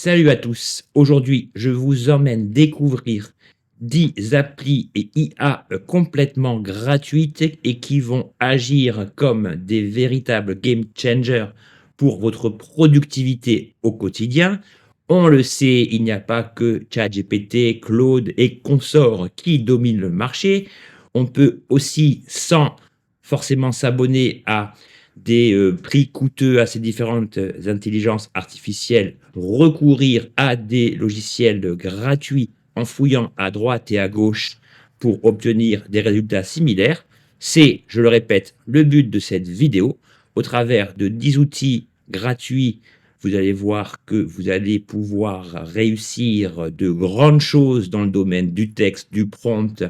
Salut à tous. Aujourd'hui, je vous emmène découvrir 10 applis et IA complètement gratuites et qui vont agir comme des véritables game changers pour votre productivité au quotidien. On le sait, il n'y a pas que ChatGPT, Claude et consorts qui dominent le marché. On peut aussi, sans forcément s'abonner à des prix coûteux à ces différentes intelligences artificielles, recourir à des logiciels gratuits en fouillant à droite et à gauche pour obtenir des résultats similaires. C'est, je le répète, le but de cette vidéo. Au travers de 10 outils gratuits, vous allez voir que vous allez pouvoir réussir de grandes choses dans le domaine du texte, du prompt,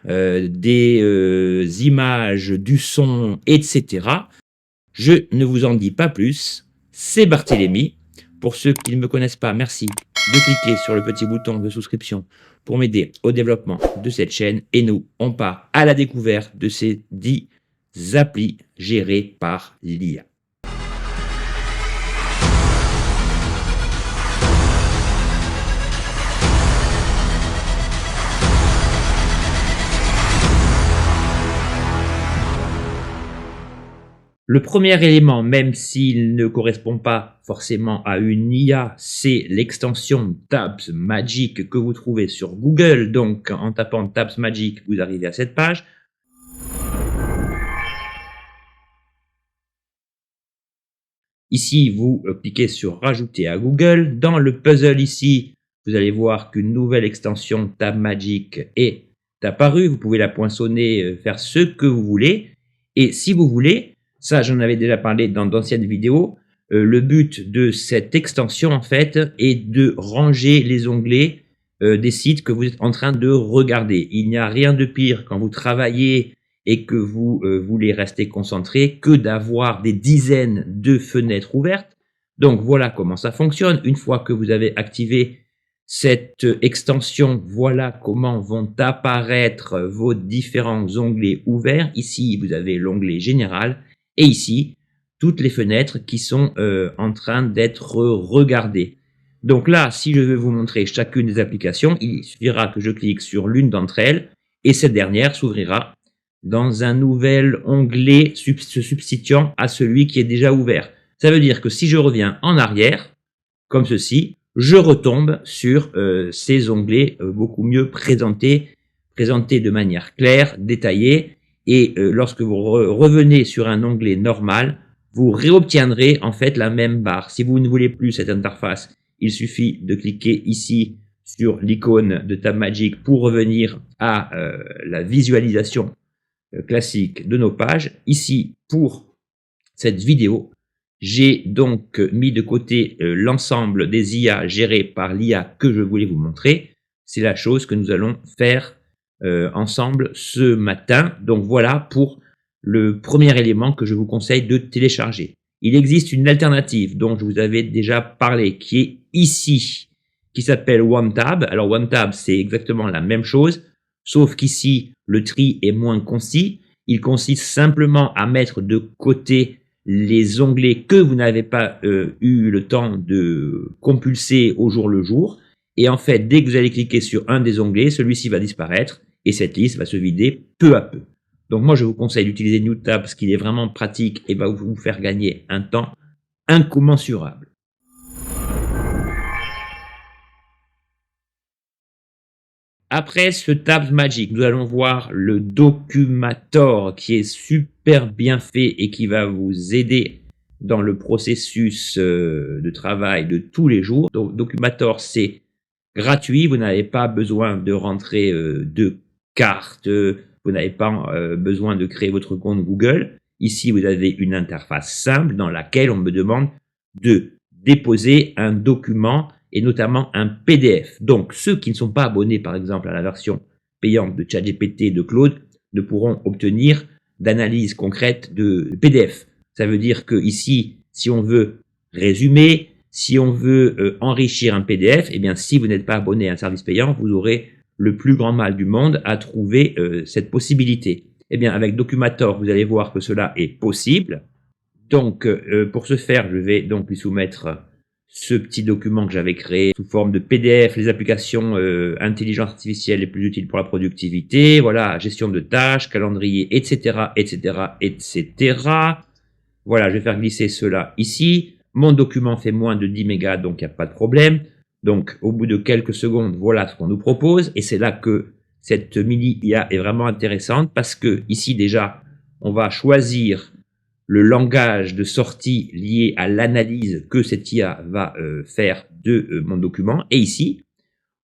des images, du son, etc. Je ne vous en dis pas plus, c'est Barthélémy. Pour ceux qui ne me connaissent pas, merci de cliquer sur le petit bouton de souscription pour m'aider au développement de cette chaîne. Et nous, on part à la découverte de ces 10 applis gérées par l'IA. Le premier élément, même s'il ne correspond pas forcément à une IA, c'est l'extension Tabs Magic que vous trouvez sur Google. Donc, en tapant Tabs Magic, vous arrivez à cette page. Ici, vous cliquez sur Rajouter à Google. Dans le puzzle ici, vous allez voir qu'une nouvelle extension Tab Magic est apparue. Vous pouvez la poinçonner, faire ce que vous voulez. Et si vous voulez, ça j'en avais déjà parlé dans d'anciennes vidéos, le but de cette extension en fait est de ranger les onglets des sites que vous êtes en train de regarder. Il n'y a rien de pire quand vous travaillez et que vous voulez rester concentré que d'avoir des dizaines de fenêtres ouvertes. Donc voilà comment ça fonctionne. Une fois que vous avez activé cette extension, voilà comment vont apparaître vos différents onglets ouverts. Ici, vous avez l'onglet général et ici, toutes les fenêtres qui sont en train d'être regardées. Donc là, si je veux vous montrer chacune des applications, il suffira que je clique sur l'une d'entre elles et cette dernière s'ouvrira dans un nouvel onglet se substituant à celui qui est déjà ouvert. Ça veut dire que si je reviens en arrière, comme ceci, je retombe sur ces onglets beaucoup mieux présentés de manière claire, détaillée. Et lorsque vous revenez sur un onglet normal, vous réobtiendrez en fait la même barre. Si vous ne voulez plus cette interface, il suffit de cliquer ici sur l'icône de Tab Magic pour revenir à la visualisation classique de nos pages. Ici, pour cette vidéo, j'ai donc mis de côté l'ensemble des IA gérées par l'IA que je voulais vous montrer. C'est la chose que nous allons faire ensemble ce matin. Donc voilà pour le premier élément que je vous conseille de télécharger. Il existe une alternative dont je vous avais déjà parlé qui est ici, qui s'appelle OneTab. Alors OneTab, c'est exactement la même chose, sauf qu'ici, le tri est moins concis. Il consiste simplement à mettre de côté les onglets que vous n'avez pas eu le temps de compulser au jour le jour. Et en fait, dès que vous allez cliquer sur un des onglets, celui-ci va disparaître et cette liste va se vider peu à peu. Donc moi, je vous conseille d'utiliser NewTab parce qu'il est vraiment pratique et va vous faire gagner un temps incommensurable. Après ce Tabs Magic, nous allons voir le Documator qui est super bien fait et qui va vous aider dans le processus de travail de tous les jours. Donc Documator, c'est gratuit, vous n'avez pas besoin de rentrer de carte, vous n'avez pas besoin de créer votre compte Google. Ici, vous avez une interface simple dans laquelle on me demande de déposer un document et notamment un PDF. Donc, ceux qui ne sont pas abonnés, par exemple, à la version payante de ChatGPT et de Claude, ne pourront obtenir d'analyse concrète de PDF. Ça veut dire que ici, si on veut résumer, si on veut enrichir un PDF, eh bien, si vous n'êtes pas abonné à un service payant, vous aurez le plus grand mal du monde à trouver cette possibilité. Eh bien, avec Documator, vous allez voir que cela est possible. Donc, pour ce faire, je vais donc lui soumettre ce petit document que j'avais créé sous forme de PDF, les applications intelligence artificielle les plus utiles pour la productivité, voilà, gestion de tâches, calendrier, etc., etc., etc. Voilà, je vais faire glisser cela ici. Mon document fait moins de 10 mégas, donc il n'y a pas de problème. Donc, au bout de quelques secondes, voilà ce qu'on nous propose. Et c'est là que cette mini IA est vraiment intéressante parce que ici, déjà, on va choisir le langage de sortie lié à l'analyse que cette IA va faire de mon document. Et ici,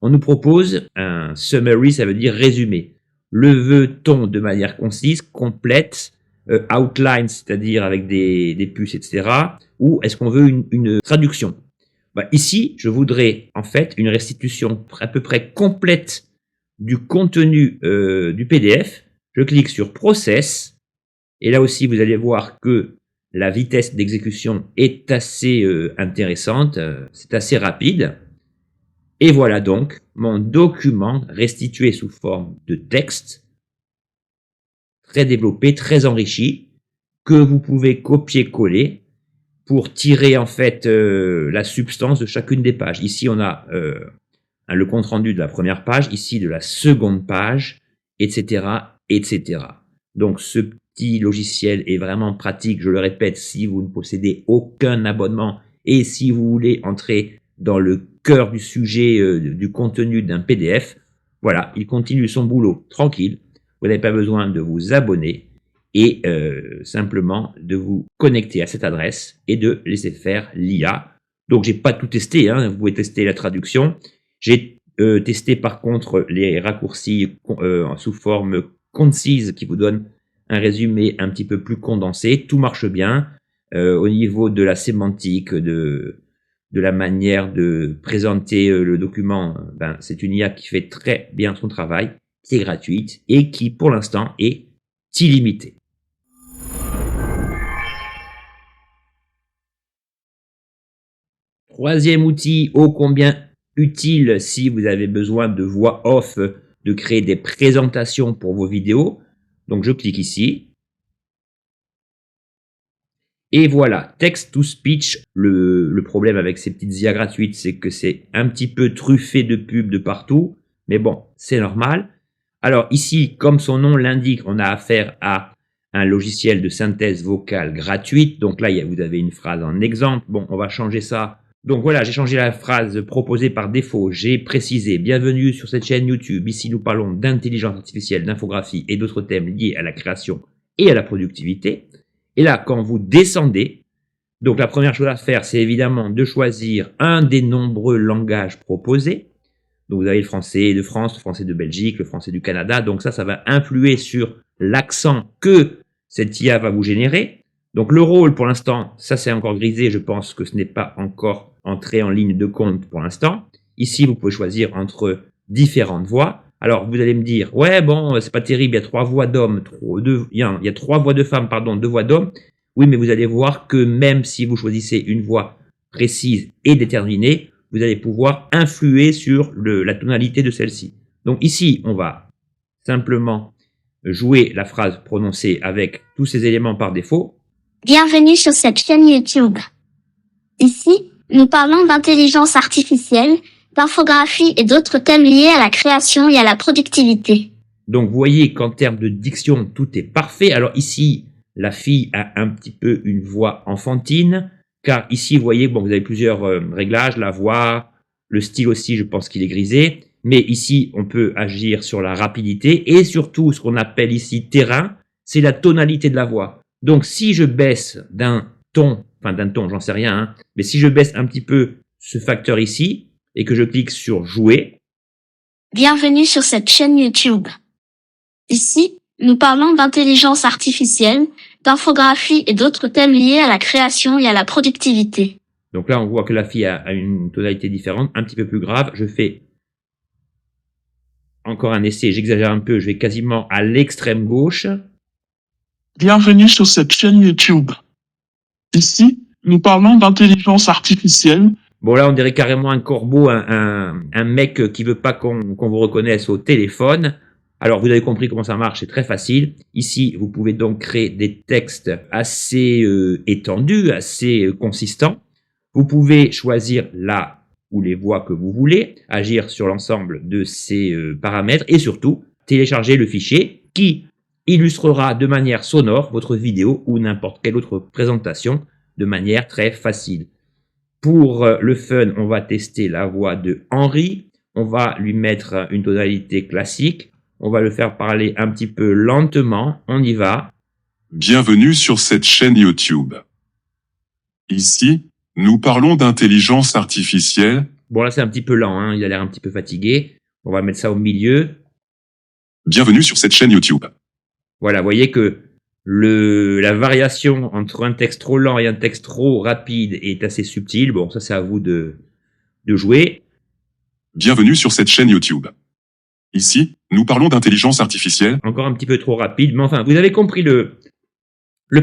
on nous propose un summary, ça veut dire résumé. Le veut-on de manière concise, complète, outline, c'est-à-dire avec des puces, etc. Ou est-ce qu'on veut une traduction? Ici, je voudrais en fait une restitution à peu près complète du contenu du PDF. Je clique sur Process. Et là aussi, vous allez voir que la vitesse d'exécution est assez intéressante, c'est assez rapide. Et voilà donc mon document restitué sous forme de texte, très développé, très enrichi, que vous pouvez copier-coller pour tirer en fait la substance de chacune des pages. Ici, on a le compte-rendu de la première page, ici de la seconde page, etc., etc. Donc, ce petit logiciel est vraiment pratique, je le répète, si vous ne possédez aucun abonnement et si vous voulez entrer dans le cœur du sujet, du contenu d'un PDF, voilà, il continue son boulot tranquille. Vous n'avez pas besoin de vous abonner et simplement de vous connecter à cette adresse et de laisser faire l'IA. Donc, j'ai pas tout testé, hein, vous pouvez tester la traduction. J'ai testé par contre les raccourcis sous forme concise qui vous donnent un résumé un petit peu plus condensé. Tout marche bien au niveau de la sémantique, de la manière de présenter le document. C'est une IA qui fait très bien son travail, qui est gratuite et qui pour l'instant est illimitée. Troisième outil, ô combien utile si vous avez besoin de voix off, de créer des présentations pour vos vidéos. Donc je clique ici. Et voilà, text to speech. Le problème avec ces petites IA gratuites, c'est que c'est un petit peu truffé de pubs de partout. Mais bon, c'est normal. Alors ici, comme son nom l'indique, on a affaire à un logiciel de synthèse vocale gratuite. Donc là, vous avez une phrase en exemple. Bon, on va changer ça. Donc voilà, j'ai changé la phrase proposée par défaut. J'ai précisé « Bienvenue sur cette chaîne YouTube. Ici, nous parlons d'intelligence artificielle, d'infographie et d'autres thèmes liés à la création et à la productivité. » Et là, quand vous descendez, donc la première chose à faire, c'est évidemment de choisir un des nombreux langages proposés. Donc vous avez le français de France, le français de Belgique, le français du Canada. Donc ça va influer sur l'accent que cette IA va vous générer. Donc le rôle, pour l'instant, ça c'est encore grisé. Je pense que ce n'est pas encore entré en ligne de compte pour l'instant. Ici, vous pouvez choisir entre différentes voix. Alors vous allez me dire, ouais bon, c'est pas terrible, il y a 3 voix d'hommes, il y a 3 voix de femmes, pardon, 2 voix d'hommes. Oui, mais vous allez voir que même si vous choisissez une voix précise et déterminée, vous allez pouvoir influer sur la tonalité de celle-ci. Donc ici, on va simplement jouer la phrase prononcée avec tous ces éléments par défaut. Bienvenue sur cette chaîne YouTube. Ici, nous parlons d'intelligence artificielle, d'infographie et d'autres thèmes liés à la création et à la productivité. Donc vous voyez qu'en termes de diction, tout est parfait. Alors ici, la fille a un petit peu une voix enfantine, car ici, vous voyez, bon, vous avez plusieurs réglages, la voix, le style aussi, je pense qu'il est grisé. Mais ici, on peut agir sur la rapidité et surtout, ce qu'on appelle ici terrain, c'est la tonalité de la voix. Donc si je baisse d'un ton, j'en sais rien, hein, mais si je baisse un petit peu ce facteur ici et que je clique sur jouer. Bienvenue sur cette chaîne YouTube. Ici, nous parlons d'intelligence artificielle, d'infographie et d'autres thèmes liés à la création et à la productivité. Donc là, on voit que la fille a une tonalité différente, un petit peu plus grave. Je fais encore un essai, j'exagère un peu, je vais quasiment à l'extrême gauche. Bienvenue sur cette chaîne YouTube. Ici, nous parlons d'intelligence artificielle. Bon là, on dirait carrément un corbeau, un mec qui veut pas qu'on vous reconnaisse au téléphone. Alors, vous avez compris comment ça marche, c'est très facile. Ici, vous pouvez donc créer des textes assez étendus, assez consistants. Vous pouvez choisir là ou les voix que vous voulez, agir sur l'ensemble de ces paramètres et surtout télécharger le fichier qui illustrera de manière sonore votre vidéo ou n'importe quelle autre présentation de manière très facile. Pour le fun, on va tester la voix de Henri. On va lui mettre une tonalité classique. On va le faire parler un petit peu lentement. On y va. Bienvenue sur cette chaîne YouTube. Ici, nous parlons d'intelligence artificielle. Bon, là, c'est un petit peu lent, hein. Il a l'air un petit peu fatigué. On va mettre ça au milieu. Bienvenue sur cette chaîne YouTube. Voilà, vous voyez que la variation entre un texte trop lent et un texte trop rapide est assez subtile. Bon, ça, c'est à vous de jouer. Bienvenue sur cette chaîne YouTube. Ici, nous parlons d'intelligence artificielle. Encore un petit peu trop rapide, mais enfin, vous avez compris le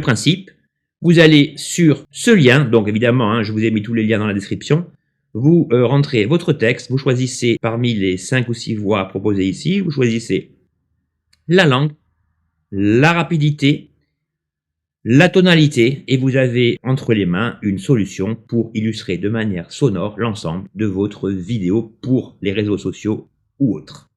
principe. Vous allez sur ce lien, donc évidemment, hein, je vous ai mis tous les liens dans la description. Vous rentrez votre texte, vous choisissez parmi les 5 ou 6 voix proposées ici, vous choisissez la langue, la rapidité, la tonalité, et vous avez entre les mains une solution pour illustrer de manière sonore l'ensemble de votre vidéo pour les réseaux sociaux ou autres.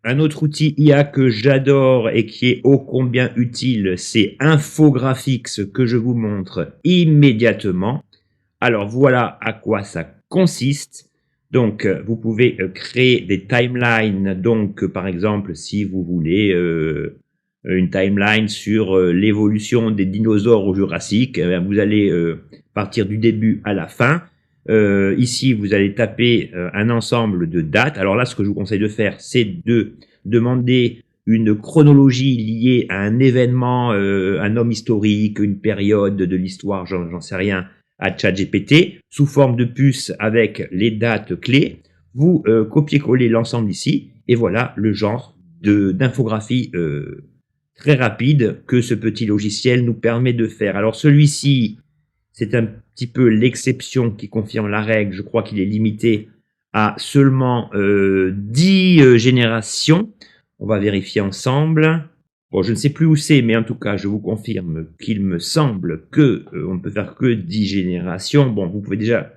Un autre outil IA que j'adore et qui est ô combien utile, c'est Infographics que je vous montre immédiatement. Alors voilà à quoi ça consiste. Donc vous pouvez créer des timelines. Donc par exemple si vous voulez une timeline sur l'évolution des dinosaures au Jurassique, vous allez partir du début à la fin. Ici, vous allez taper un ensemble de dates. Alors là, ce que je vous conseille de faire, c'est de demander une chronologie liée à un événement, un homme historique, une période de l'histoire, j'en sais rien, à ChatGPT, sous forme de puce avec les dates clés. Vous copiez-collez l'ensemble ici, et voilà le genre d'infographie très rapide que ce petit logiciel nous permet de faire. Alors celui-ci, c'est un petit peu l'exception qui confirme la règle. Je crois qu'il est limité à seulement 10 générations. On va vérifier ensemble. Bon, je ne sais plus où c'est, mais en tout cas, je vous confirme qu'il me semble que on ne peut faire que 10 générations. Bon, vous pouvez déjà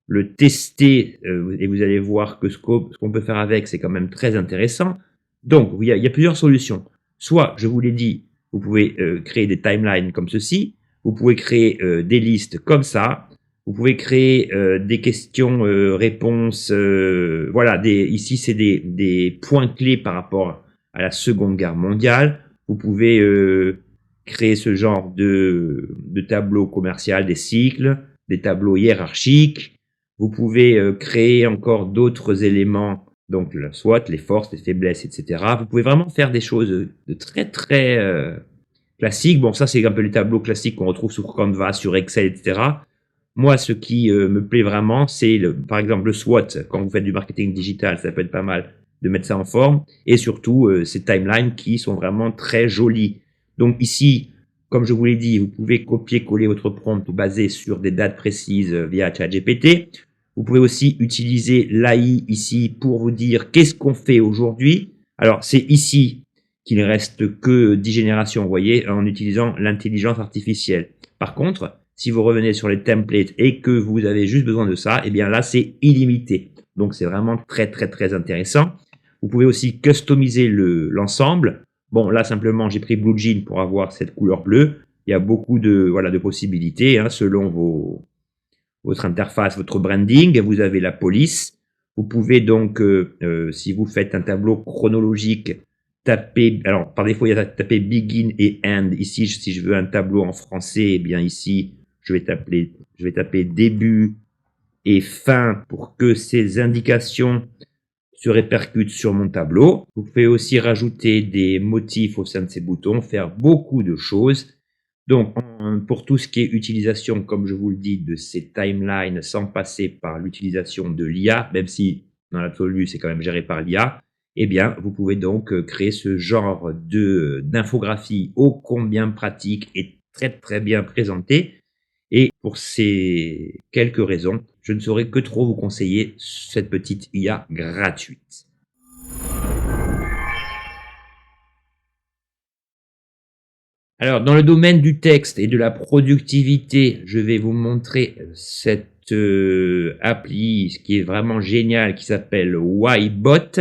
le tester et vous allez voir que ce qu'on peut faire avec, c'est quand même très intéressant. Donc, il y a plusieurs solutions. Soit, je vous l'ai dit, vous pouvez créer des timelines comme ceci. Vous pouvez créer des listes comme ça. Vous pouvez créer des questions-réponses. Voilà, ici, c'est des points clés par rapport à la Seconde Guerre mondiale. Vous pouvez créer ce genre de tableau commercial, des cycles, des tableaux hiérarchiques. Vous pouvez créer encore d'autres éléments, donc soit les forces, les faiblesses, etc. Vous pouvez vraiment faire des choses de très, très classiques. Bon, ça, c'est un peu les tableaux classiques qu'on retrouve sur Canva, sur Excel, etc. Moi, ce qui me plaît vraiment, c'est par exemple le SWOT. Quand vous faites du marketing digital, ça peut être pas mal de mettre ça en forme. Et surtout, ces timelines qui sont vraiment très jolies. Donc ici, comme je vous l'ai dit, vous pouvez copier-coller votre prompt basé sur des dates précises via ChatGPT. Vous pouvez aussi utiliser l'AI ici pour vous dire qu'est-ce qu'on fait aujourd'hui. Alors, c'est ici qu'il reste que 10 générations, vous voyez, en utilisant l'intelligence artificielle. Par contre, si vous revenez sur les templates et que vous avez juste besoin de ça, eh bien là, c'est illimité. Donc, c'est vraiment très, très, très intéressant. Vous pouvez aussi customiser l'ensemble. Bon, là, simplement, j'ai pris Blue Jean pour avoir cette couleur bleue. Il y a beaucoup de possibilités hein, selon votre interface, votre branding. Vous avez la police. Vous pouvez donc, si vous faites un tableau chronologique, taper, alors par défaut, il y a taper begin et end. Ici, si je veux un tableau en français, eh bien ici, je vais taper début et fin pour que ces indications se répercutent sur mon tableau. Vous pouvez aussi rajouter des motifs au sein de ces boutons, faire beaucoup de choses. Donc, pour tout ce qui est utilisation, comme je vous le dis, de ces timelines sans passer par l'utilisation de l'IA, même si dans l'absolu, c'est quand même géré par l'IA, eh bien, vous pouvez donc créer ce genre d'infographie ô combien pratique et très très bien présentée. Et pour ces quelques raisons, je ne saurais que trop vous conseiller cette petite IA gratuite. Alors, dans le domaine du texte et de la productivité, je vais vous montrer cette appli qui est vraiment géniale, qui s'appelle Ybot.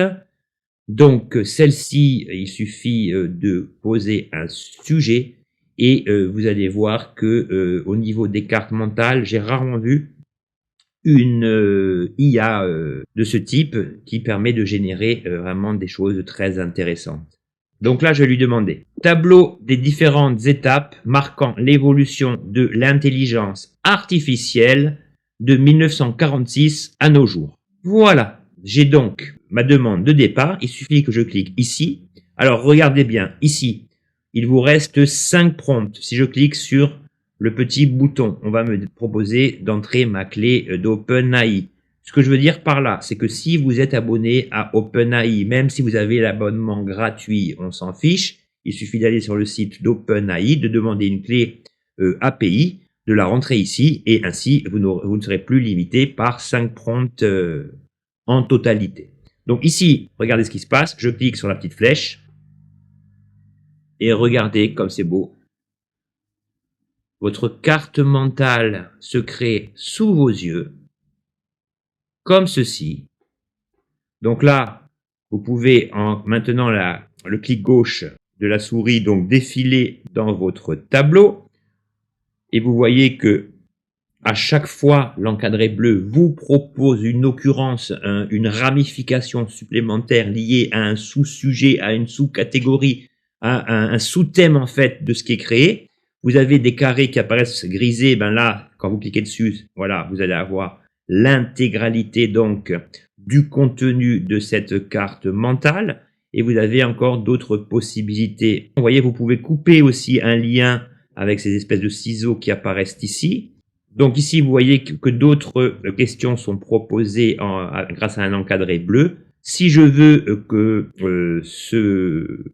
Donc, celle-ci, il suffit de poser un sujet et vous allez voir que au niveau des cartes mentales, j'ai rarement vu une IA de ce type qui permet de générer vraiment des choses très intéressantes. Donc là, je vais lui demander tableau des différentes étapes marquant l'évolution de l'intelligence artificielle de 1946 à nos jours. Voilà, j'ai donc ma demande de départ. Il suffit que je clique ici. Alors, regardez bien, ici, il vous reste 5 prompts. Si je clique sur le petit bouton, on va me proposer d'entrer ma clé d'OpenAI. Ce que je veux dire par là, c'est que si vous êtes abonné à OpenAI, même si vous avez l'abonnement gratuit, on s'en fiche. Il suffit d'aller sur le site d'OpenAI, de demander une clé API, de la rentrer ici, et ainsi vous ne serez plus limité par 5 prompts en totalité. Donc ici, regardez ce qui se passe. Je clique sur la petite flèche et regardez comme c'est beau. Votre carte mentale se crée sous vos yeux, comme ceci. Donc là, vous pouvez, en maintenant le clic gauche de la souris, donc défiler dans votre tableau. Et vous voyez que à chaque fois, l'encadré bleu vous propose une occurrence, une ramification supplémentaire liée à un sous-sujet, à une sous-catégorie, à un sous-thème en fait de ce qui est créé. Vous avez des carrés qui apparaissent grisés. Ben là, quand vous cliquez dessus, voilà, vous allez avoir l'intégralité donc du contenu de cette carte mentale. Et vous avez encore d'autres possibilités. Vous voyez, vous pouvez couper aussi un lien avec ces espèces de ciseaux qui apparaissent ici. Donc ici, vous voyez que d'autres questions sont proposées grâce à un encadré bleu. Si je veux que ce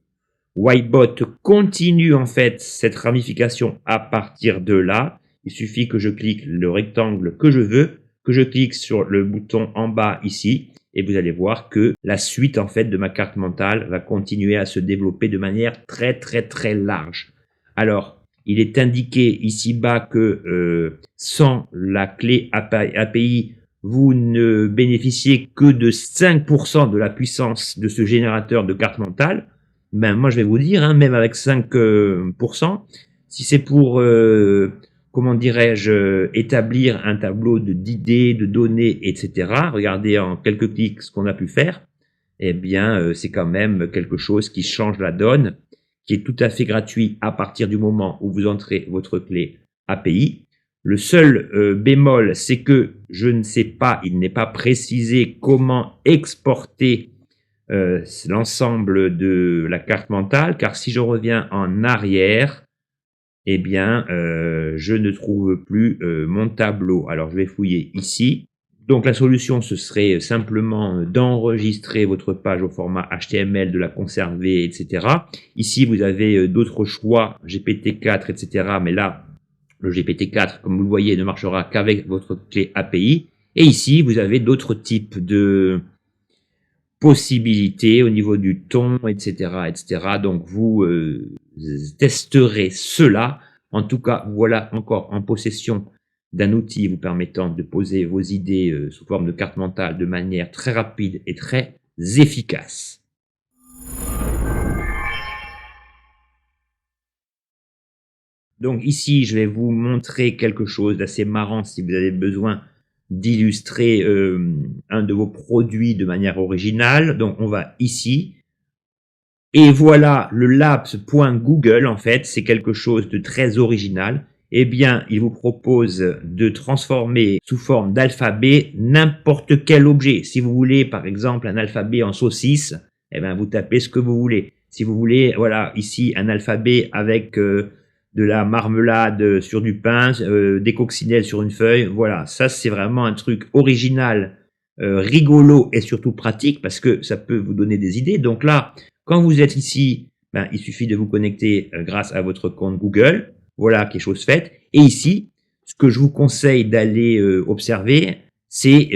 Ybot continue en fait cette ramification à partir de là, il suffit que je clique le rectangle que je veux, que je clique sur le bouton en bas ici, et vous allez voir que la suite en fait de ma carte mentale va continuer à se développer de manière très très très large. Alors, il est indiqué ici-bas que sans la clé API, vous ne bénéficiez que de 5% de la puissance de ce générateur de carte mentale. Ben, moi, je vais vous dire, hein, même avec 5%, si c'est pour, comment dirais-je, établir un tableau d'idées, de données, etc., regardez en quelques clics ce qu'on a pu faire, eh bien, c'est quand même quelque chose qui change la donne, qui est tout à fait gratuit à partir du moment où vous entrez votre clé API. Le seul bémol, c'est que je ne sais pas, il n'est pas précisé comment exporter l'ensemble de la carte mentale, car si je reviens en arrière, eh bien, je ne trouve plus mon tableau. Alors, je vais fouiller ici. Donc, la solution, ce serait simplement d'enregistrer votre page au format HTML, de la conserver, etc. Ici, vous avez d'autres choix, GPT-4, etc. Mais là, le GPT-4, comme vous le voyez, ne marchera qu'avec votre clé API. Et ici, vous avez d'autres types de possibilités au niveau du ton, etc., etc. Donc, vous testerez cela. En tout cas, voilà encore en possession d'un outil vous permettant de poser vos idées sous forme de carte mentale de manière très rapide et très efficace. Donc ici, je vais vous montrer quelque chose d'assez marrant si vous avez besoin d'illustrer un de vos produits de manière originale. Donc on va ici. Et voilà, le labs.google, en fait, c'est quelque chose de très original. Eh bien, il vous propose de transformer sous forme d'alphabet n'importe quel objet. Si vous voulez, par exemple, un alphabet en saucisse, eh bien, vous tapez ce que vous voulez. Si vous voulez, voilà, ici, un alphabet avec de la marmelade sur du pain, des coccinelles sur une feuille, voilà. Ça, c'est vraiment un truc original, rigolo et surtout pratique parce que ça peut vous donner des idées. Donc là, quand vous êtes ici, ben, il suffit de vous connecter grâce à votre compte Google. Voilà, quelque chose faite. Et ici, ce que je vous conseille d'aller observer, c'est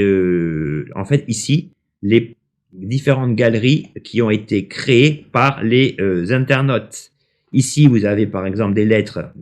en fait ici, les différentes galeries qui ont été créées par les internautes. Ici, vous avez par exemple des lettres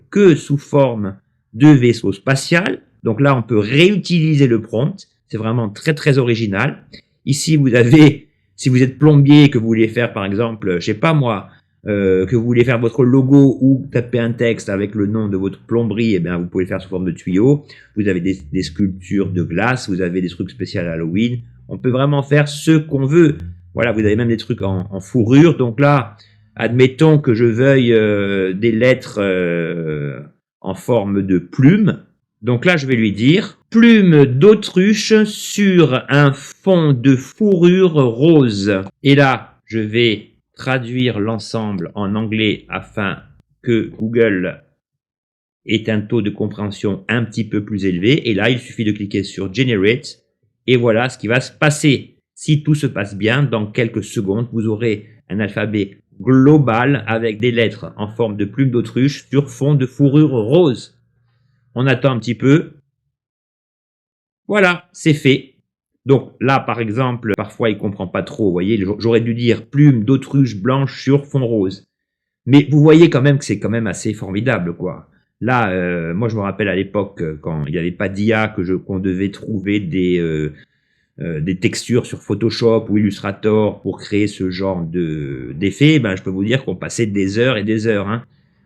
que sous forme de vaisseau spatial. Donc là, on peut réutiliser le prompt. C'est vraiment très très original. Ici, vous avez, si vous êtes plombier, que vous voulez faire par exemple, je sais pas moi, que vous voulez faire votre logo ou taper un texte avec le nom de votre plomberie, eh bien vous pouvez le faire sous forme de tuyau. Vous avez des sculptures de glace, vous avez des trucs spéciaux à Halloween. On peut vraiment faire ce qu'on veut. Voilà, vous avez même des trucs en fourrure. Donc là, admettons que je veuille des lettres en forme de plume. Donc là, je vais lui dire plume d'autruche sur un fond de fourrure rose. Et là, je vais traduire l'ensemble en anglais afin que Google ait un taux de compréhension un petit peu plus élevé. Et là, il suffit de cliquer sur Generate. Et voilà ce qui va se passer. Si tout se passe bien, dans quelques secondes, vous aurez un alphabet global avec des lettres en forme de plume d'autruche sur fond de fourrure rose. On attend un petit peu. Voilà, c'est fait. Donc là, par exemple, parfois il comprend pas trop, vous voyez, j'aurais dû dire plume d'autruche blanche sur fond rose. Mais vous voyez quand même que c'est quand même assez formidable, quoi. Là, moi je me rappelle à l'époque, quand il n'y avait pas d'IA, qu'on devait trouver des textures sur Photoshop ou Illustrator pour créer ce genre d'effet, ben je peux vous dire qu'on passait des heures et des heures, hein.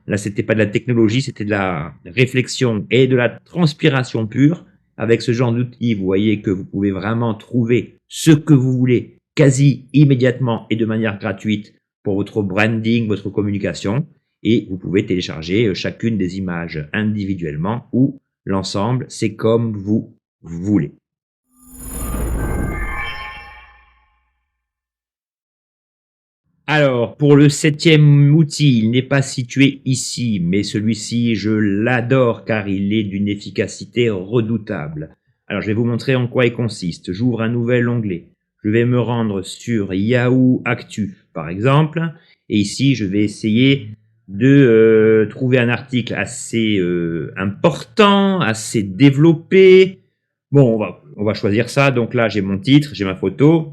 Là, c'était pas de la technologie, c'était de la réflexion et de la transpiration pure. Avec ce genre d'outil, vous voyez que vous pouvez vraiment trouver ce que vous voulez quasi immédiatement et de manière gratuite pour votre branding, votre communication. Et vous pouvez télécharger chacune des images individuellement ou l'ensemble, c'est comme vous voulez. Alors, pour le 7e outil, il n'est pas situé ici, mais celui-ci, je l'adore car il est d'une efficacité redoutable. Alors, je vais vous montrer en quoi il consiste. J'ouvre un nouvel onglet. Je vais me rendre sur Yahoo Actu, par exemple. Et ici, je vais essayer de trouver un article assez important, assez développé. Bon, on va choisir ça. Donc là, j'ai mon titre, j'ai ma photo.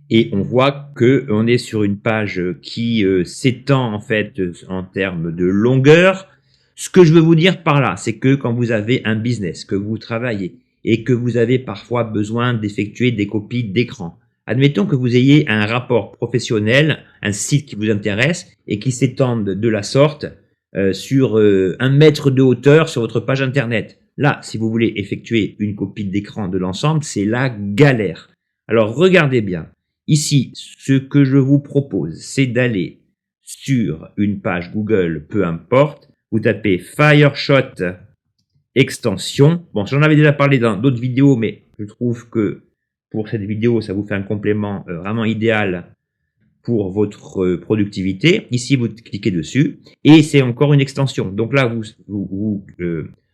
Et on voit que on est sur une page qui s'étend en fait en termes de longueur. Ce que je veux vous dire par là, c'est que quand vous avez un business, que vous travaillez et que vous avez parfois besoin d'effectuer des copies d'écran, admettons que vous ayez un rapport professionnel, un site qui vous intéresse et qui s'étende de la sorte sur 1 mètre de hauteur sur votre page internet. Là, si vous voulez effectuer une copie d'écran de l'ensemble, c'est la galère. Alors regardez bien. Ici, ce que je vous propose, c'est d'aller sur une page Google, peu importe, vous tapez Fireshot extension. Bon, j'en avais déjà parlé dans d'autres vidéos, mais je trouve que pour cette vidéo, ça vous fait un complément vraiment idéal pour votre productivité. Ici, vous cliquez dessus et c'est encore une extension. Donc là, vous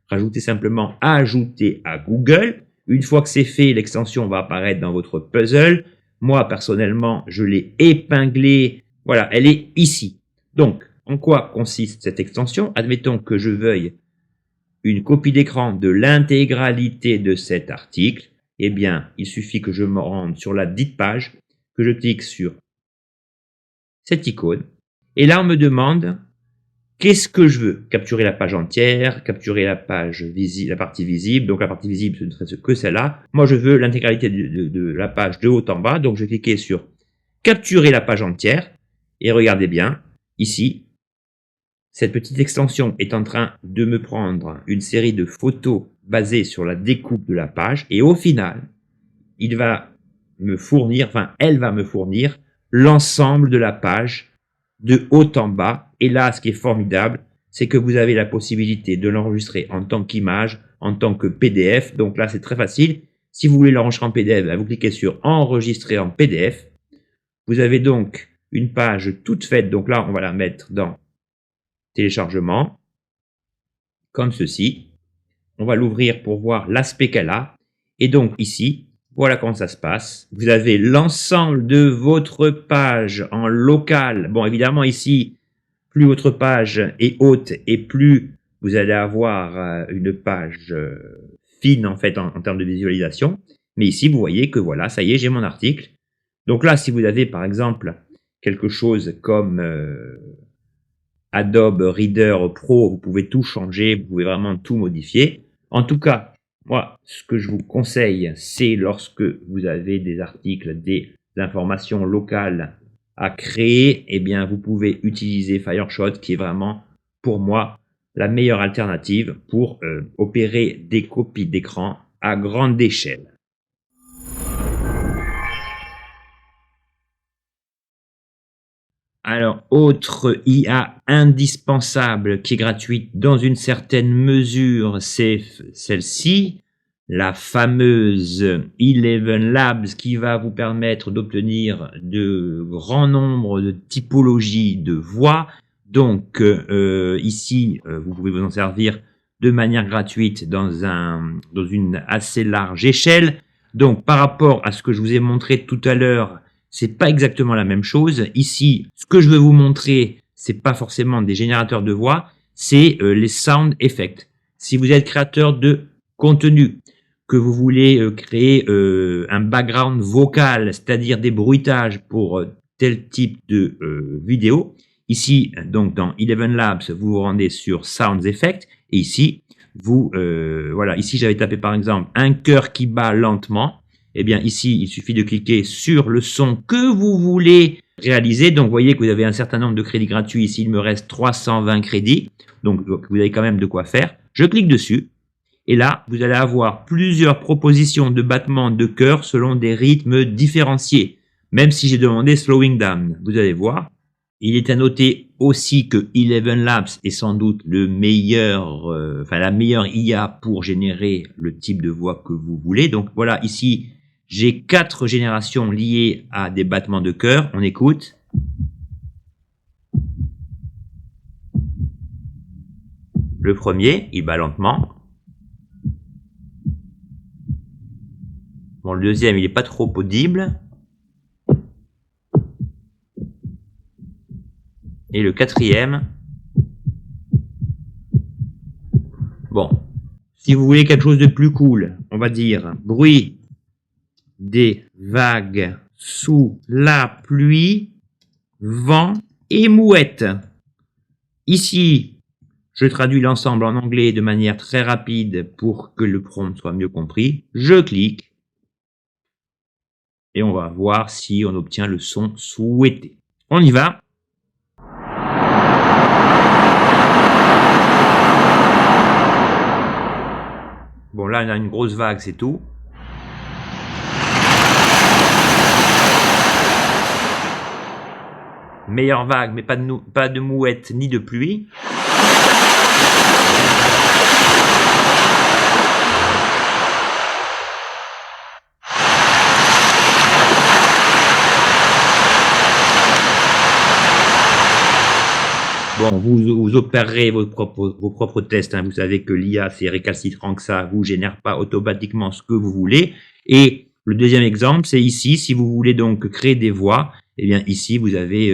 rajoutez simplement Ajouter à Google. Une fois que c'est fait, l'extension va apparaître dans votre puzzle. Moi, personnellement, je l'ai épinglée. Voilà, elle est ici. Donc, en quoi consiste cette extension? Admettons que je veuille une copie d'écran de l'intégralité de cet article. Eh bien, il suffit que je me rende sur la dite page, que je clique sur cette icône. Et là, on me demande qu'est-ce que je veux? Capturer la page entière, capturer la page visible, la partie visible. Donc la partie visible, ce ne serait que celle-là. Moi, je veux l'intégralité de la page de haut en bas. Donc je vais cliquer sur capturer la page entière. Et regardez bien, ici, cette petite extension est en train de me prendre une série de photos basées sur la découpe de la page. Et au final, il va me fournir, enfin, elle va me fournir l'ensemble de la page de haut en bas. Et là, ce qui est formidable, c'est que vous avez la possibilité de l'enregistrer en tant qu'image, en tant que PDF. Donc là, c'est très facile. Si vous voulez l'enregistrer en PDF, vous cliquez sur Enregistrer en PDF. Vous avez donc une page toute faite. Donc là, on va la mettre dans Téléchargement, comme ceci. On va l'ouvrir pour voir l'aspect qu'elle a. Et donc ici, voilà comment ça se passe. Vous avez l'ensemble de votre page en local. Bon, évidemment, ici, plus votre page est haute et plus vous allez avoir une page fine, en fait, en termes de visualisation. Mais ici, vous voyez que voilà, ça y est, j'ai mon article. Donc là, si vous avez, par exemple, quelque chose comme Adobe Reader Pro, vous pouvez tout changer, vous pouvez vraiment tout modifier. En tout cas, moi, ce que je vous conseille, c'est lorsque vous avez des articles, des informations locales à créer, eh bien, vous pouvez utiliser Fireshot, qui est vraiment, pour moi, la meilleure alternative pour opérer des copies d'écran à grande échelle. Alors, autre IA indispensable qui est gratuite dans une certaine mesure, c'est celle-ci, la fameuse Eleven Labs, qui va vous permettre d'obtenir de grands nombres de typologies de voix. Donc ici, vous pouvez vous en servir de manière gratuite dans une assez large échelle. Donc par rapport à ce que je vous ai montré tout à l'heure, c'est pas exactement la même chose. Ici, ce que je veux vous montrer, c'est pas forcément des générateurs de voix, c'est les sound effects. Si vous êtes créateur de contenu, que vous voulez créer un background vocal, c'est-à-dire des bruitages pour tel type de vidéo, ici, donc dans Eleven Labs, vous vous rendez sur Sound Effects, et ici, voilà, ici j'avais tapé par exemple un cœur qui bat lentement. Eh bien ici, il suffit de cliquer sur le son que vous voulez réaliser. Donc vous voyez que vous avez un certain nombre de crédits gratuits. Ici, il me reste 320 crédits. Donc vous avez quand même de quoi faire. Je clique dessus. Et là, vous allez avoir plusieurs propositions de battements de cœur selon des rythmes différenciés. Même si j'ai demandé slowing down, vous allez voir. Il est à noter aussi que Eleven Labs est sans doute le meilleur, la meilleure IA pour générer le type de voix que vous voulez. Donc voilà, ici, j'ai 4 générations liées à des battements de cœur. On écoute. Le premier, il bat lentement. Bon, le deuxième, il n'est pas trop audible. Et le quatrième, bon, si vous voulez quelque chose de plus cool, on va dire bruit des vagues sous la pluie, vent et mouette. Ici, je traduis l'ensemble en anglais de manière très rapide pour que le prompt soit mieux compris. Je clique et on va voir si on obtient le son souhaité. On y va. Bon, là, on a une grosse vague, c'est tout. Meilleure vague, mais pas de mouette ni de pluie. Bon, vous opérerez vos propres tests. Hein. Vous savez que l'IA, c'est récalcitrant que ça vous génère pas automatiquement ce que vous voulez. Et le deuxième exemple, c'est ici. Si vous voulez donc créer des voix, eh bien ici, vous avez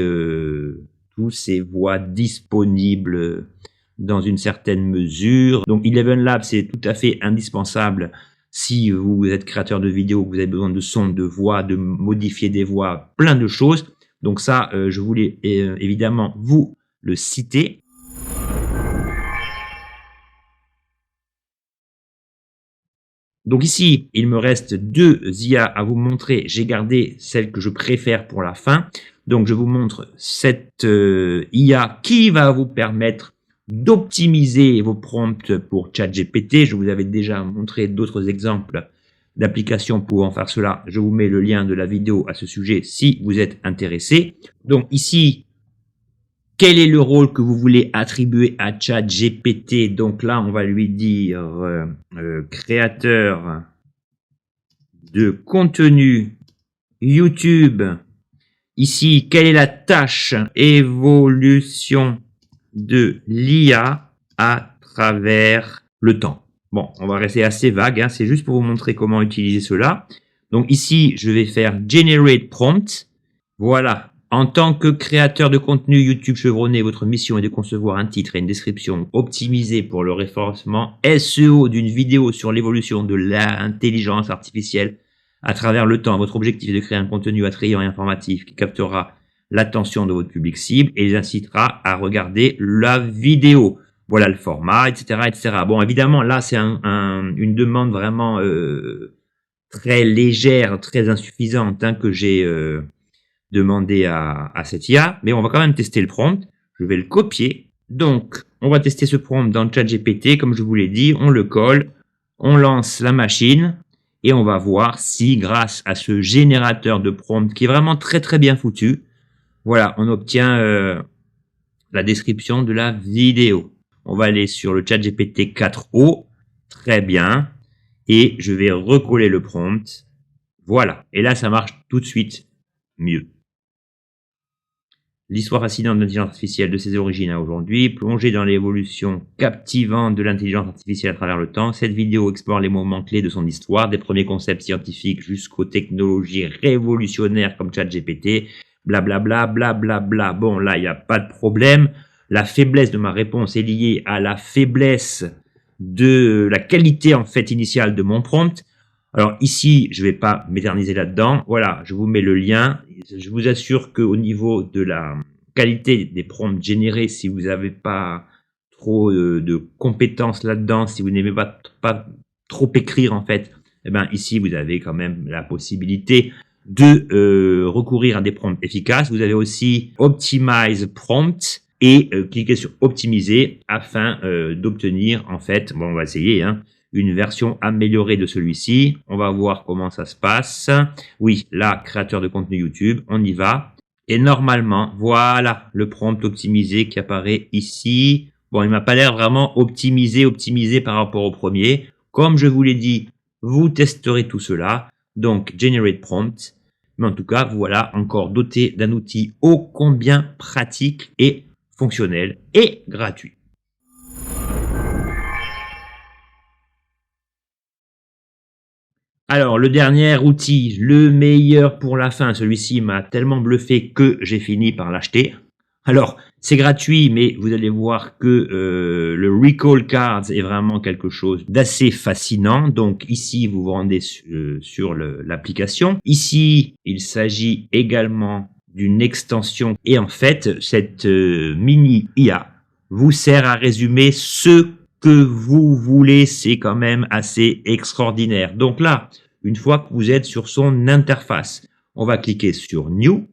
toutes ces voix disponibles dans une certaine mesure. Donc, Eleven Labs, c'est tout à fait indispensable si vous êtes créateur de vidéos, que vous avez besoin de sons, de voix, de modifier des voix, plein de choses. Donc ça, je voulais évidemment vous le citer. Donc ici, il me reste 2 IA à vous montrer. J'ai gardé celle que je préfère pour la fin. Donc je vous montre cette IA qui va vous permettre d'optimiser vos prompts pour ChatGPT. Je vous avais déjà montré d'autres exemples d'applications pouvant faire cela. Je vous mets le lien de la vidéo à ce sujet si vous êtes intéressé. Donc ici, quel est le rôle que vous voulez attribuer à ChatGPT? Donc là, on va lui dire créateur de contenu YouTube. Ici, quelle est la tâche évolution de l'IA à travers le temps? Bon, on va rester assez vague, hein, c'est juste pour vous montrer comment utiliser cela. Donc ici, je vais faire Generate Prompt. Voilà. En tant que créateur de contenu YouTube chevronné, votre mission est de concevoir un titre et une description optimisés pour le référencement SEO d'une vidéo sur l'évolution de l'intelligence artificielle à travers le temps. Votre objectif est de créer un contenu attrayant et informatif qui captera l'attention de votre public cible et les incitera à regarder la vidéo. Voilà le format, etc., etc. Bon, évidemment, là, c'est une demande vraiment très légère, très insuffisante hein, que j'ai demandé à cette IA, mais on va quand même tester le prompt. Je vais le copier. Donc, on va tester ce prompt dans le ChatGPT, comme je vous l'ai dit, on le colle, on lance la machine et on va voir si, grâce à ce générateur de prompt qui est vraiment très très bien foutu, voilà, on obtient la description de la vidéo. On va aller sur le ChatGPT 4o, très bien, et je vais recoller le prompt. Voilà, et là ça marche tout de suite mieux. L'histoire fascinante de l'intelligence artificielle de ses origines à aujourd'hui, plongée dans l'évolution captivante de l'intelligence artificielle à travers le temps, cette vidéo explore les moments clés de son histoire, des premiers concepts scientifiques jusqu'aux technologies révolutionnaires comme ChatGPT, blablabla, blablabla. Bon, là, il n'y a pas de problème. La faiblesse de ma réponse est liée à la faiblesse de la qualité, en fait, initiale de mon prompt. Alors ici, je vais pas m'éterniser là-dedans. Voilà, je vous mets le lien. Je vous assure qu'au niveau de la qualité des prompts générés, si vous n'avez pas trop de compétences là-dedans, si vous n'aimez pas trop écrire en fait, eh ben ici vous avez quand même la possibilité de recourir à des prompts efficaces. Vous avez aussi Optimize Prompt et cliquez sur Optimiser afin d'obtenir en fait, bon on va essayer hein, une version améliorée de celui-ci. On va voir comment ça se passe. Oui, là, créateur de contenu YouTube, on y va. Et normalement, voilà le prompt optimisé qui apparaît ici. Bon, il m'a pas l'air vraiment optimisé par rapport au premier. Comme je vous l'ai dit, vous testerez tout cela. Donc, Generate Prompt. Mais en tout cas, voilà encore doté d'un outil ô combien pratique et fonctionnel et gratuit. Alors, le dernier outil, le meilleur pour la fin, celui-ci m'a tellement bluffé que j'ai fini par l'acheter. Alors, c'est gratuit, mais vous allez voir que le Recall Cards est vraiment quelque chose d'assez fascinant. Donc ici, vous vous rendez sur l'application. Ici, il s'agit également d'une extension. Et en fait, cette mini IA vous sert à résumer ce que vous voulez, c'est quand même assez extraordinaire. Donc là, une fois que vous êtes sur son interface, on va cliquer sur New.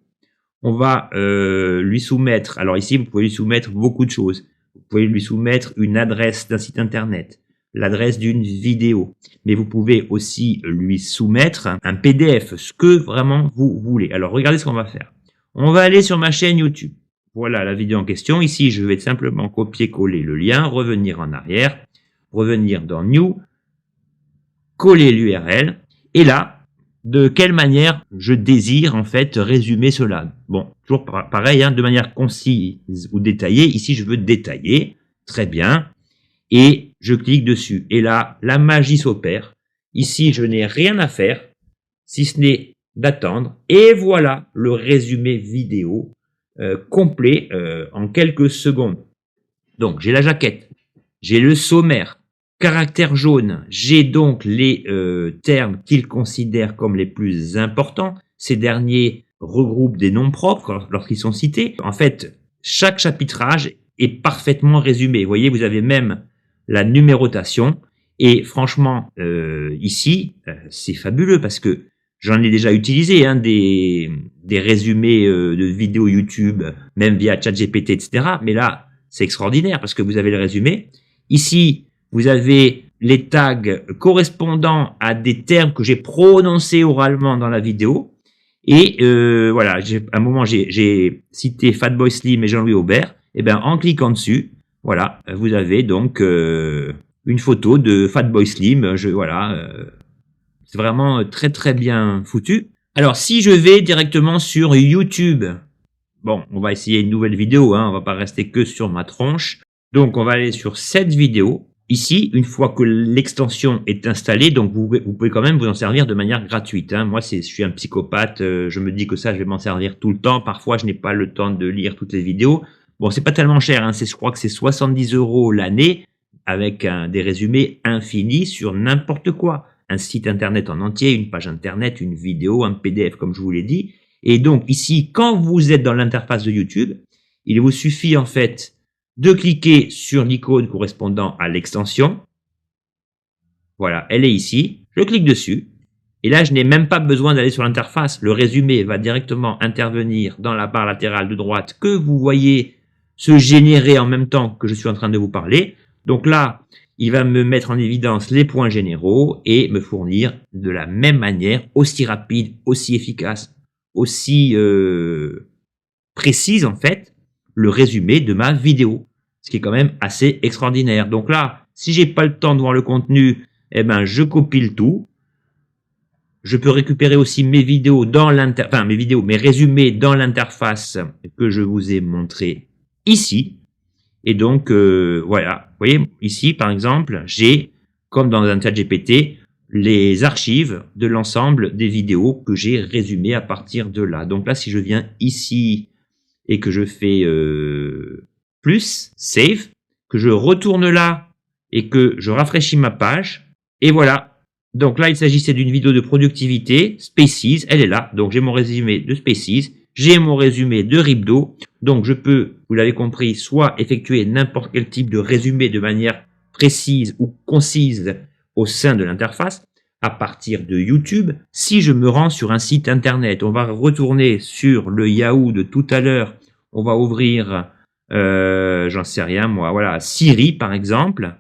On va lui soumettre, alors ici, vous pouvez lui soumettre beaucoup de choses. Vous pouvez lui soumettre une adresse d'un site internet, l'adresse d'une vidéo. Mais vous pouvez aussi lui soumettre un PDF, ce que vraiment vous voulez. Alors, regardez ce qu'on va faire. On va aller sur ma chaîne YouTube. Voilà la vidéo en question. Ici, je vais simplement copier-coller le lien, revenir en arrière, revenir dans New, coller l'URL. Et là, de quelle manière je désire en fait résumer cela? Bon, toujours pareil, hein, de manière concise ou détaillée. Ici, je veux détailler. Très bien. Et je clique dessus. Et là, la magie s'opère. Ici, je n'ai rien à faire, si ce n'est d'attendre. Et voilà le résumé vidéo complet en quelques secondes. Donc, j'ai la jaquette, j'ai le sommaire, caractère jaune, j'ai donc les termes qu'il considère comme les plus importants. Ces derniers regroupent des noms propres lorsqu'ils sont cités. En fait, chaque chapitrage est parfaitement résumé. Vous voyez, vous avez même la numérotation. Et franchement, ici, c'est fabuleux parce que j'en ai déjà utilisé hein, des résumés de vidéos YouTube, même via ChatGPT, etc. Mais là, c'est extraordinaire parce que vous avez le résumé. Ici, vous avez les tags correspondant à des termes que j'ai prononcés oralement dans la vidéo. Et voilà, à un moment, j'ai cité Fatboy Slim et Jean-Louis Aubert. Et bien, en cliquant dessus, voilà, vous avez donc une photo de Fatboy Slim. Voilà, c'est vraiment très très bien foutu. Alors, si je vais directement sur YouTube, bon, on va essayer une nouvelle vidéo, hein, on va pas rester que sur ma tronche. Donc, on va aller sur cette vidéo. Ici, une fois que l'extension est installée, donc vous pouvez quand même vous en servir de manière gratuite. Hein. Moi, je suis un psychopathe, je me dis que ça, je vais m'en servir tout le temps. Parfois, je n'ai pas le temps de lire toutes les vidéos. Bon, c'est pas tellement cher, hein. Je crois que c'est 70 € l'année, avec des résumés infinis sur n'importe quoi. Un site internet en entier, une page internet, une vidéo, un PDF, comme je vous l'ai dit. Et donc ici, quand vous êtes dans l'interface de YouTube, il vous suffit en fait de cliquer sur l'icône correspondant à l'extension. Voilà, elle est ici. Je clique dessus. Et là, je n'ai même pas besoin d'aller sur l'interface. Le résumé va directement intervenir dans la barre latérale de droite que vous voyez se générer en même temps que je suis en train de vous parler. Donc là, il va me mettre en évidence les points généraux et me fournir de la même manière, aussi rapide, aussi efficace, aussi précise en fait, le résumé de ma vidéo. Ce qui est quand même assez extraordinaire. Donc là, si j'ai pas le temps de voir le contenu, eh ben, je copie le tout. Je peux récupérer aussi mes vidéos dans mes résumés dans l'interface que je vous ai montré ici. Et donc, voilà. Vous voyez, ici, par exemple, j'ai, comme dans un chat GPT, les archives de l'ensemble des vidéos que j'ai résumées à partir de là. Donc là, si je viens ici et que je fais plus, save, que je retourne là et que je rafraîchis ma page, et voilà. Donc là, il s'agissait d'une vidéo de productivité, Spaces, elle est là. Donc j'ai mon résumé de Spaces, j'ai mon résumé de Ribdo. Donc je peux, vous l'avez compris, soit effectuer n'importe quel type de résumé de manière précise ou concise au sein de l'interface à partir de YouTube. Si je me rends sur un site internet, on va retourner sur le Yahoo de tout à l'heure. On va ouvrir, j'en sais rien moi, voilà, Siri par exemple.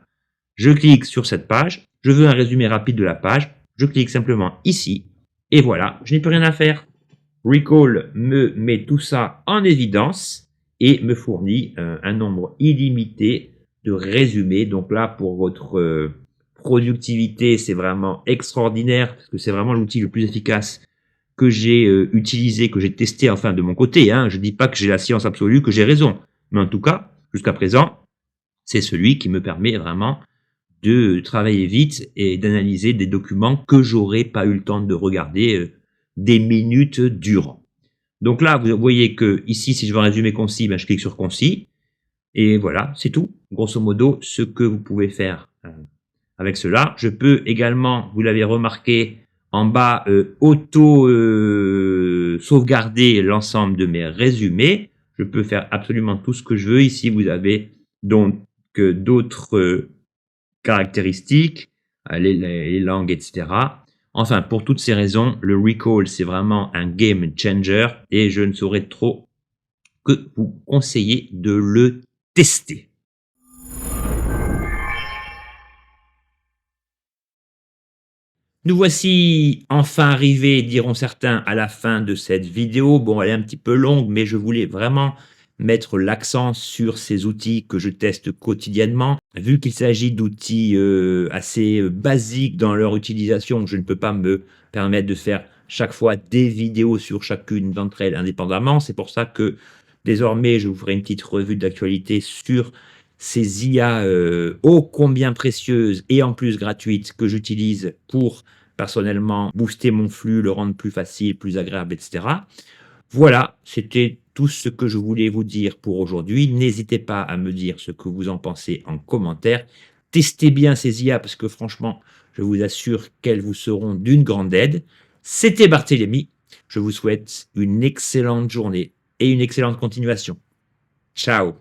Je clique sur cette page. Je veux un résumé rapide de la page. Je clique simplement ici. Et voilà, je n'ai plus rien à faire. Recall me met tout ça en évidence et me fournit un nombre illimité de résumés. Donc là, pour votre productivité, c'est vraiment extraordinaire parce que c'est vraiment l'outil le plus efficace que j'ai utilisé, que j'ai testé, enfin de mon côté. Hein. Je ne dis pas que j'ai la science absolue, que j'ai raison. Mais en tout cas, jusqu'à présent, c'est celui qui me permet vraiment de travailler vite et d'analyser des documents que j'aurais pas eu le temps de regarder des minutes durant. Donc là, vous voyez que ici, si je veux un résumé concis, ben, je clique sur concis. Et voilà, c'est tout. Grosso modo, ce que vous pouvez faire avec cela. Je peux également, vous l'avez remarqué, en bas, sauvegarder l'ensemble de mes résumés. Je peux faire absolument tout ce que je veux. Ici, vous avez donc d'autres caractéristiques, les langues, etc. Enfin, pour toutes ces raisons, le recall, c'est vraiment un game changer et je ne saurais trop que vous conseiller de le tester. Nous voici enfin arrivés, diront certains, à la fin de cette vidéo. Bon, elle est un petit peu longue, mais je voulais vraiment mettre l'accent sur ces outils que je teste quotidiennement. Vu qu'il s'agit d'outils assez basiques dans leur utilisation, je ne peux pas me permettre de faire chaque fois des vidéos sur chacune d'entre elles indépendamment. C'est pour ça que désormais, je vous ferai une petite revue d'actualité sur ces IA ô combien précieuses et en plus gratuites que j'utilise pour personnellement booster mon flux, le rendre plus facile, plus agréable, etc. Voilà, c'était tout ce que je voulais vous dire pour aujourd'hui. N'hésitez pas à me dire ce que vous en pensez en commentaire. Testez bien ces IA parce que franchement, je vous assure qu'elles vous seront d'une grande aide. C'était Barthélémy. Je vous souhaite une excellente journée et une excellente continuation. Ciao.